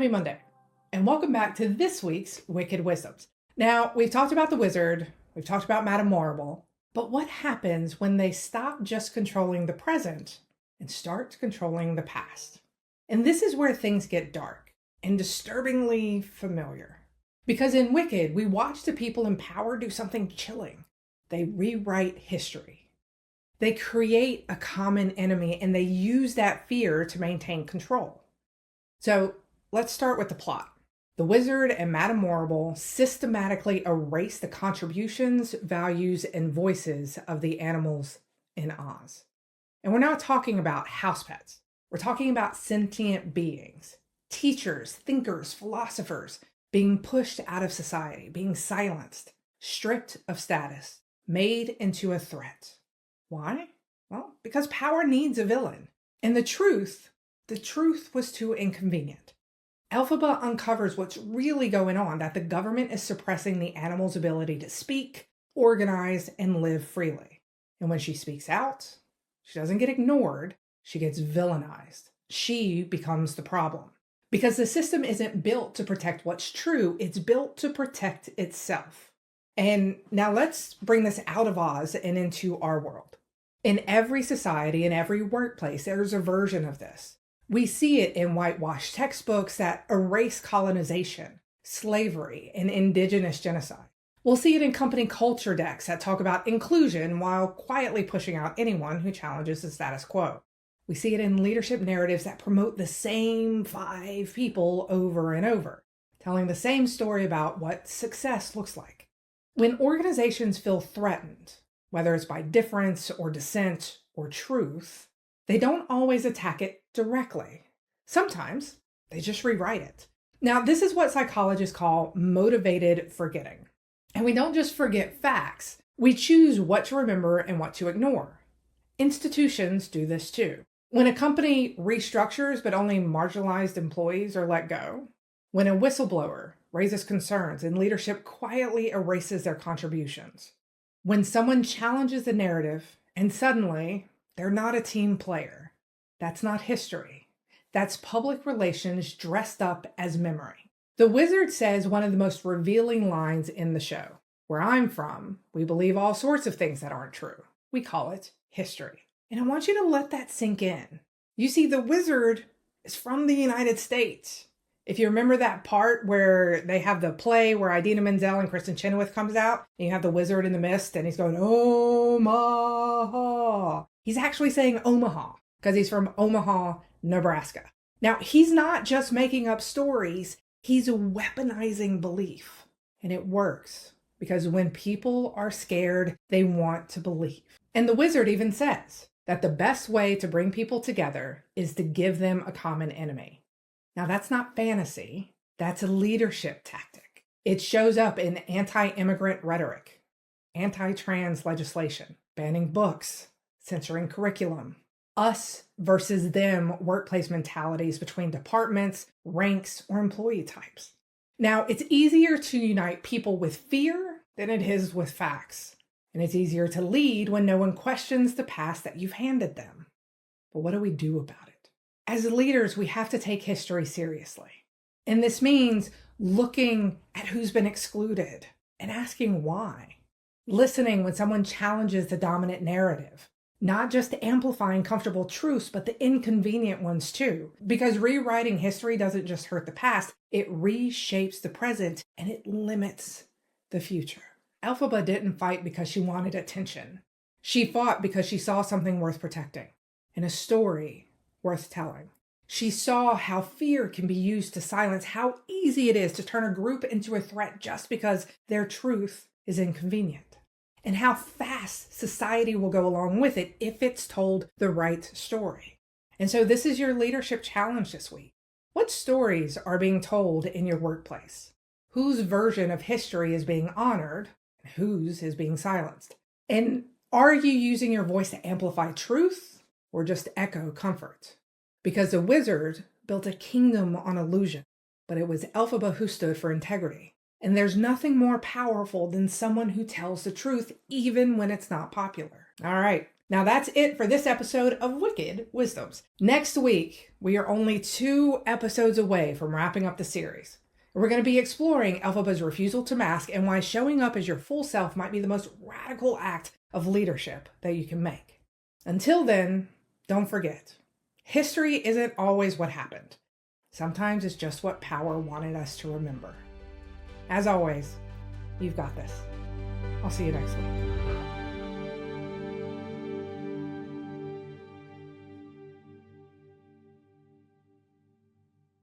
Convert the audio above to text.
Happy Monday, and welcome back to this week's Wicked Wisdoms. Now, we've talked about the wizard, we've talked about Madame Marble, but what happens when they stop just controlling the present and start controlling the past? And this is where things get dark and disturbingly familiar. Because in Wicked, we watch the people in power do something chilling. They rewrite history. They create a common enemy and they use that fear to maintain control. So let's start with the plot. The wizard and Madame Marble systematically erase the contributions, values, and voices of the animals in Oz. And we're not talking about house pets. We're talking about sentient beings, teachers, thinkers, philosophers, being pushed out of society, being silenced, stripped of status, made into a threat. Why? Well, because power needs a villain. And the truth was too inconvenient. Elphaba uncovers what's really going on, that the government is suppressing the animal's ability to speak, organize, and live freely. And when she speaks out, she doesn't get ignored, she gets villainized. She becomes the problem. Because the system isn't built to protect what's true, it's built to protect itself. And now let's bring this out of Oz and into our world. In every society, in every workplace, there's a version of this. We see it in whitewashed textbooks that erase colonization, slavery, and indigenous genocide. We'll see it in company culture decks that talk about inclusion while quietly pushing out anyone who challenges the status quo. We see it in leadership narratives that promote the same 5 people over and over, telling the same story about what success looks like. When organizations feel threatened, whether it's by difference or dissent or truth, they don't always attack it directly. Sometimes they just rewrite it. Now, this is what psychologists call motivated forgetting. And we don't just forget facts, we choose what to remember and what to ignore. Institutions do this too. When a company restructures but only marginalized employees are let go, when a whistleblower raises concerns and leadership quietly erases their contributions, when someone challenges the narrative and suddenly they're not a team player. That's not history. That's public relations dressed up as memory. The wizard says one of the most revealing lines in the show. Where I'm from, we believe all sorts of things that aren't true. We call it history. And I want you to let that sink in. You see, the wizard is from the United States. If you remember that part where they have the play where Idina Menzel and Kristen Chenoweth comes out, and you have the wizard in the mist, and he's going, Omaha. He's actually saying Omaha because he's from Omaha, Nebraska. Now, he's not just making up stories, he's weaponizing belief. And it works because when people are scared, they want to believe. And the wizard even says that the best way to bring people together is to give them a common enemy. Now, that's not fantasy, that's a leadership tactic. It shows up in anti-immigrant rhetoric, anti-trans legislation, banning books, censoring curriculum, us versus them workplace mentalities between departments, ranks, or employee types. Now, it's easier to unite people with fear than it is with facts. And it's easier to lead when no one questions the past that you've handed them. But what do we do about it? As leaders, we have to take history seriously. And this means looking at who's been excluded and asking why. Listening when someone challenges the dominant narrative. Not just amplifying comfortable truths, but the inconvenient ones too. Because rewriting history doesn't just hurt the past, it reshapes the present and it limits the future. Elphaba didn't fight because she wanted attention. She fought because she saw something worth protecting and a story worth telling. She saw how fear can be used to silence, how easy it is to turn a group into a threat just because their truth is inconvenient. And how fast society will go along with it if it's told the right story. And so this is your leadership challenge this week. What stories are being told in your workplace? Whose version of history is being honored? And whose is being silenced? And are you using your voice to amplify truth or just echo comfort? Because the wizard built a kingdom on illusion, but it was Elphaba who stood for integrity. And there's nothing more powerful than someone who tells the truth, even when it's not popular. All right, Now that's it for this episode of Wicked Wisdoms. Next week, we are only 2 episodes away from wrapping up the series. We're going to be exploring Elphaba's refusal to mask and why showing up as your full self might be the most radical act of leadership that you can make. Until then, don't forget, history isn't always what happened. Sometimes it's just what power wanted us to remember. As always, you've got this. I'll see you next week.